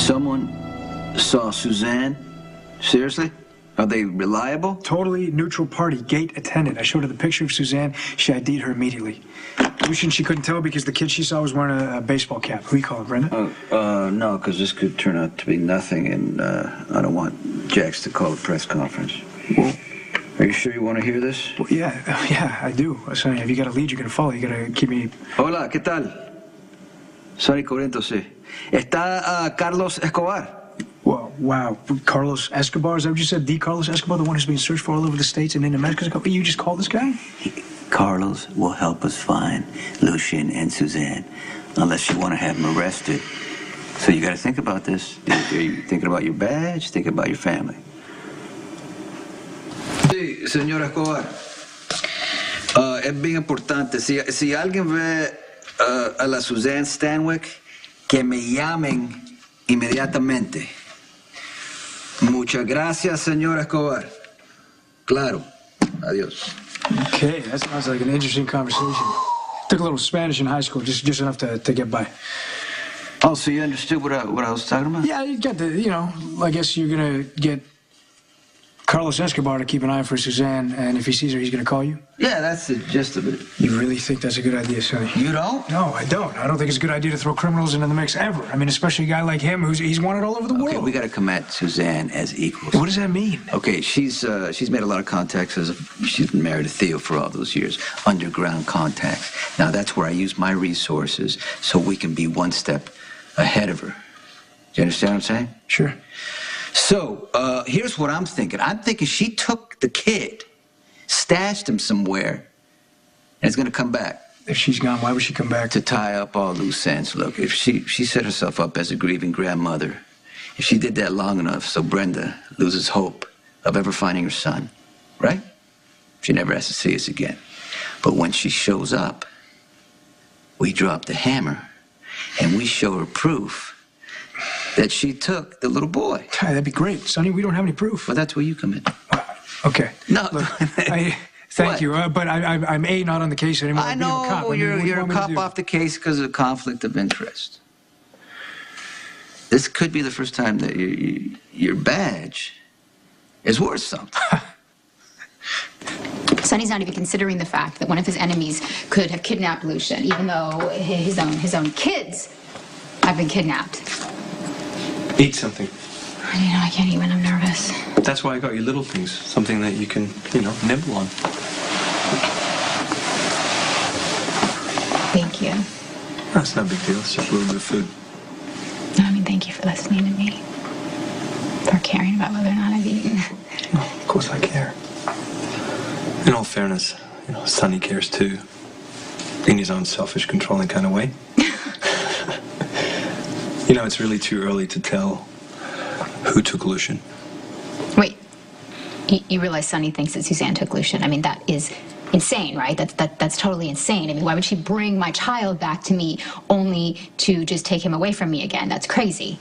Someone saw Suzanne? Seriously? Are they reliable? Totally neutral party, gate attendant. I showed her the picture of Suzanne. She ID'd her immediately. Lucian, she couldn't tell because the kid she saw was wearing a baseball cap. Who you call it, Brenda? No, because this could turn out to be nothing, and I don't want Jax to call a press conference. Well, are you sure you want to hear this? Well, yeah, I do. Sonny, if you got a lead you're going to follow, you got to keep me... Hola, ¿qué tal? Sonny Brenda, sí. ¿Está Carlos Escobar? Well, wow. Carlos Escobar, is that what you said? The Carlos Escobar, the one who's being searched for all over the States and into Mexico? You just called this guy? Carlos will help us find Lucian and Suzanne, unless you want to have them arrested. So you got to think about this. Are you thinking about your badge? Thinking about your family? Sí, señor Escobar. Es bien importante. Si alguien ve a la Suzanne Stanwyck, que me llamen inmediatamente. Muchas gracias, señor Escobar. Claro. Adiós. Okay, that sounds like an interesting conversation. Took a little Spanish in high school, just enough to get by. Oh, so you understood what I was talking about? Yeah, you got I guess you're going to get Carlos Escobar to keep an eye for Suzanne, and if he sees her, he's going to call you? Yeah, that's the gist of it. You really think that's a good idea, Sonny? You don't? No, I don't. I don't think it's a good idea to throw criminals into the mix ever. I mean, especially a guy like him he's wanted all over the world. Okay, we got to come at Suzanne as equals. What does that mean? Okay, she's made a lot of contacts. She's been married to Theo for all those years. Underground contacts. Now, that's where I use my resources so we can be one step ahead of her. Do you understand what I'm saying? Sure. So, here's what I'm thinking. I'm thinking she took the kid, stashed him somewhere, and is going to come back. If she's gone, why would she come back? To tie up all loose ends. Look, if she set herself up as a grieving grandmother, if she did that long enough so Brenda loses hope of ever finding her son, right? She never has to see us again. But when she shows up, we drop the hammer, and we show her proof that she took the little boy. Hey, that'd be great. Sonny, we don't have any proof. Well, that's where you come in. Okay. No. Look, thank you, but I'm not on the case anymore. I know, a cop. you're a cop off the case because of conflict of interest. This could be the first time that your badge is worth something. Sonny's not even considering the fact that one of his enemies could have kidnapped Lucian, even though his own kids have been kidnapped. Eat something. I can't eat when I'm nervous. That's why I got you little things. Something that you can, nibble on. Thank you. That's no big deal. It's just a little bit of food. Thank you for listening to me. For caring about whether or not I've eaten. Oh, of course I care. In all fairness, Sonny cares too. In his own selfish, controlling kind of way. It's really too early to tell who took Lucian. Wait, you realize Sonny thinks that Suzanne took Lucian? That is insane, right? That's totally insane. Why would she bring my child back to me only to just take him away from me again? That's crazy.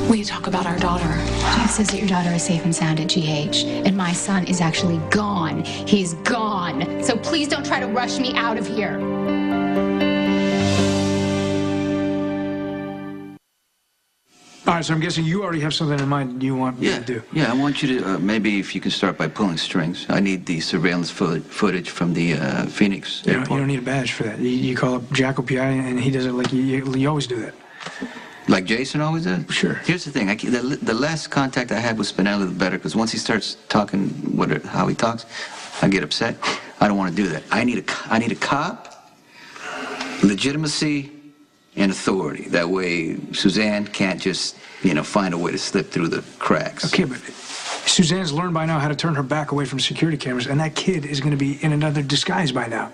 We talk about our daughter. Jack says that your daughter is safe and sound at GH, and my son is actually gone. He's gone. So please don't try to rush me out of here. All right, so I'm guessing you already have something in mind you want me to do. Yeah, I want you to, maybe if you can start by pulling strings. I need the surveillance footage from the Phoenix airport. You don't need a badge for that. You call up Jack OPI and he does it like you always do that. Like Jason always does? Sure. Here's the thing. The less contact I have with Spinelli, the better, because once he starts talking how he talks, I get upset. I don't want to do that. I need a cop, legitimacy, and authority. That way, Suzanne can't just, find a way to slip through the cracks. Okay, but Suzanne's learned by now how to turn her back away from security cameras, and that kid is going to be in another disguise by now.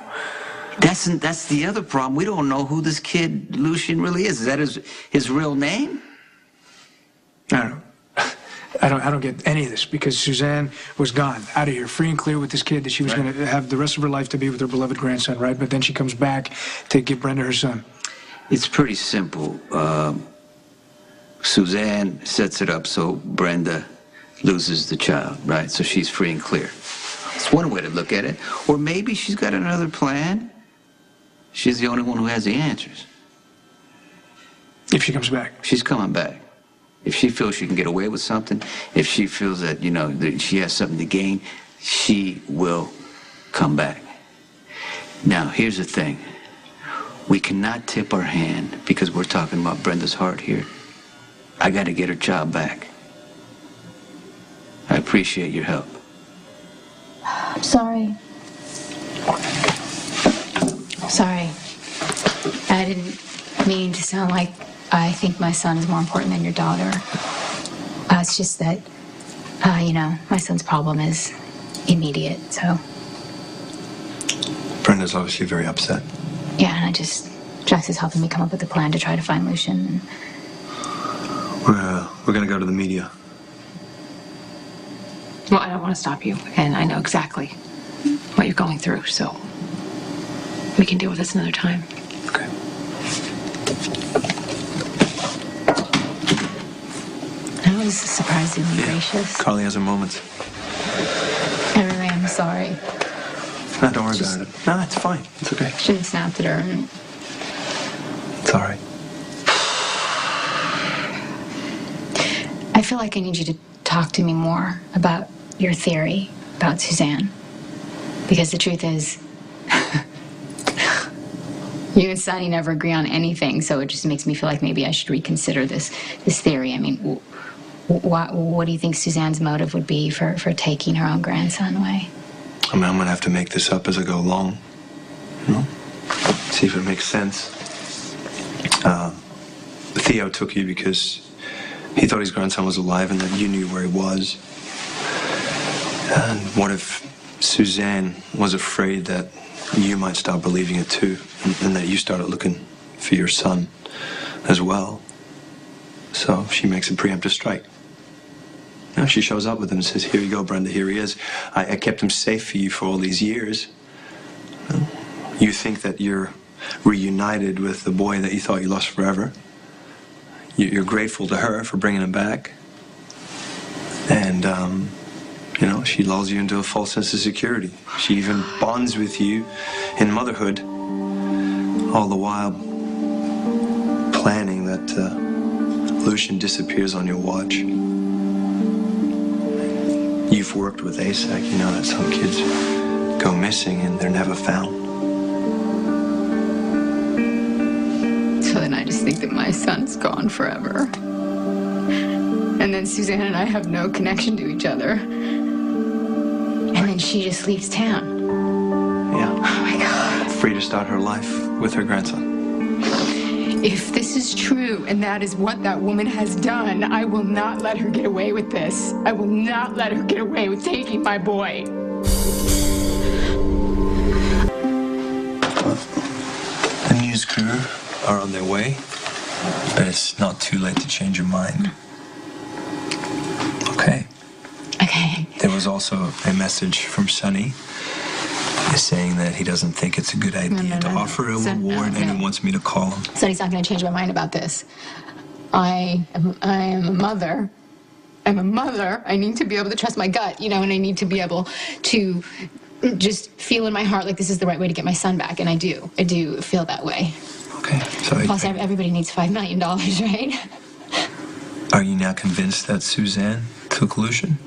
That's the other problem. We don't know who this kid Lucian really is. Is that his real name? I don't get any of this because Suzanne was gone, out of here, free and clear with this kid that she was going to have the rest of her life to be with her beloved grandson, right? But then she comes back to give Brenda her son. It's pretty simple. Suzanne sets it up so Brenda loses the child, right? So she's free and clear. It's one way to look at it. Or maybe she's got another plan. She's the only one who has the answers. If she comes back. She's coming back. If she feels she can get away with something, if she feels that, that she has something to gain, she will come back. Now, here's the thing. We cannot tip our hand because we're talking about Brenda's heart here. I got to get her job back. I appreciate your help. I'm sorry. Sorry. I didn't mean to sound like I think my son is more important than your daughter. It's just that, my son's problem is immediate, so. Brenda's obviously very upset. Yeah, and Jax is helping me come up with a plan to try to find Lucian. We're gonna go to the media. Well, I don't want to stop you, and I know exactly what you're going through, so we can deal with this another time. Okay. That was surprisingly gracious. Carly has her moments. I really am sorry. No, don't worry about it. No, it's fine. It's okay. Shouldn't have snapped at her. It's all right. I feel like I need you to talk to me more about your theory about Suzanne. Because the truth is, you and Sonny never agree on anything, so it just makes me feel like maybe I should reconsider this theory. I mean, what do you think Suzanne's motive would be for taking her own grandson away? I mean, I'm gonna have to make this up as I go along. See if it makes sense. Theo took you because he thought his grandson was alive and that you knew where he was. And what if Suzanne was afraid that you might start believing it too, and that you started looking for your son as well? So she makes a preemptive strike. She shows up with him and says, "Here you go, Brenda, here he is. I kept him safe for you for all these years. You think that you're reunited with the boy that you thought you lost forever. You're grateful to her for bringing him back. And, she lulls you into a false sense of security. She even bonds with you in motherhood, all the while planning that Lucian disappears on your watch. You've worked with ASAC, you know that some kids go missing and they're never found. So then I just think that my son's gone forever. And then Suzanne and I have no connection to each other. And then she just leaves town. Yeah. Oh my God. Free to start her life with her grandson. If this is true, and that is what that woman has done, I will not let her get away with this. I will not let her get away with taking my boy. The news crew are on their way, but it's not too late to change your mind. Okay. Okay. There was also a message from Sonny saying that he doesn't think it's a good idea to offer a reward, and he wants me to call him. Sonny's not going to change my mind about this. I am a mother. I'm a mother. I need to be able to trust my gut, and I need to be able to just feel in my heart like this is the right way to get my son back, and I do. I do feel that way. Okay, so Plus, everybody needs $5 million, right? Are you now convinced that Suzanne took Lucian?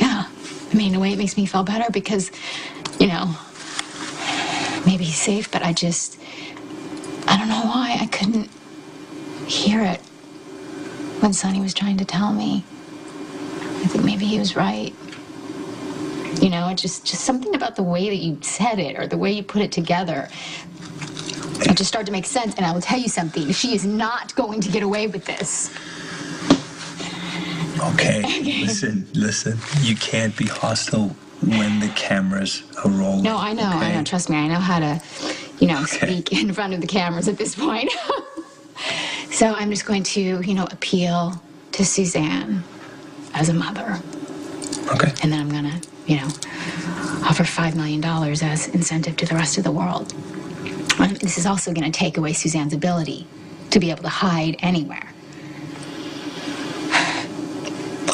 Yeah. I mean, in a way, it makes me feel better because, maybe he's safe, but I don't know why I couldn't hear it when Sonny was trying to tell me. I think maybe he was right. Just something about the way that you said it or the way you put it together. It just started to make sense, and I will tell you something. She is not going to get away with this. Okay, listen. You can't be hostile when the cameras are rolling. No, I know, okay? I know. Trust me, I know how to, speak in front of the cameras at this point. So I'm just going to, appeal to Suzanne as a mother. Okay. And then I'm going to, offer $5 million as incentive to the rest of the world. This is also going to take away Suzanne's ability to be able to hide anywhere.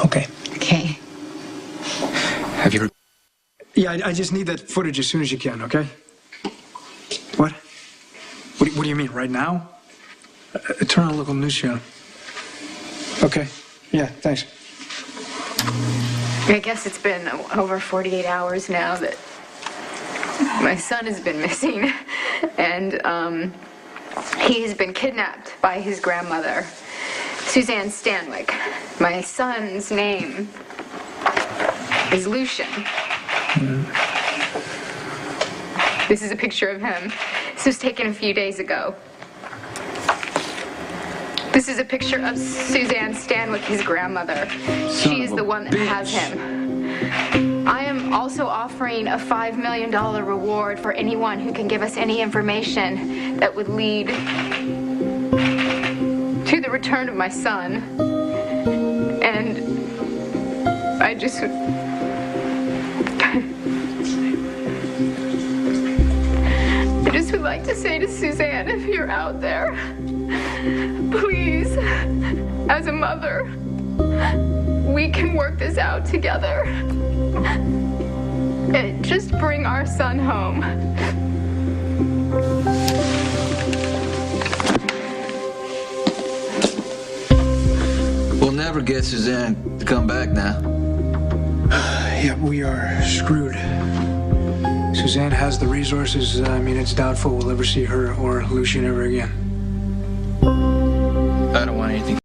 Okay. Okay. Have you... Yeah, I just need that footage as soon as you can, okay? What? What do you mean, right now? Turn on local news channel. Okay. Yeah, thanks. I guess it's been over 48 hours now that my son has been missing, and he has been kidnapped by his grandmother, Suzanne Stanwyck. My son's name is Lucian. This is a picture of him. This was taken a few days ago. This is a picture of Suzanne Stanwyck, his grandmother. She is the one that has him. I am also offering a $5 million reward for anyone who can give us any information that would lead to the return of my son. And I just would like to say to Suzanne, if you're out there, please, as a mother, we can work this out together. And just bring our son home. We'll never get Suzanne to come back now. Yeah, we are screwed. Suzanne has the resources. I mean, it's doubtful we'll ever see her or Lucian ever again. I don't want anything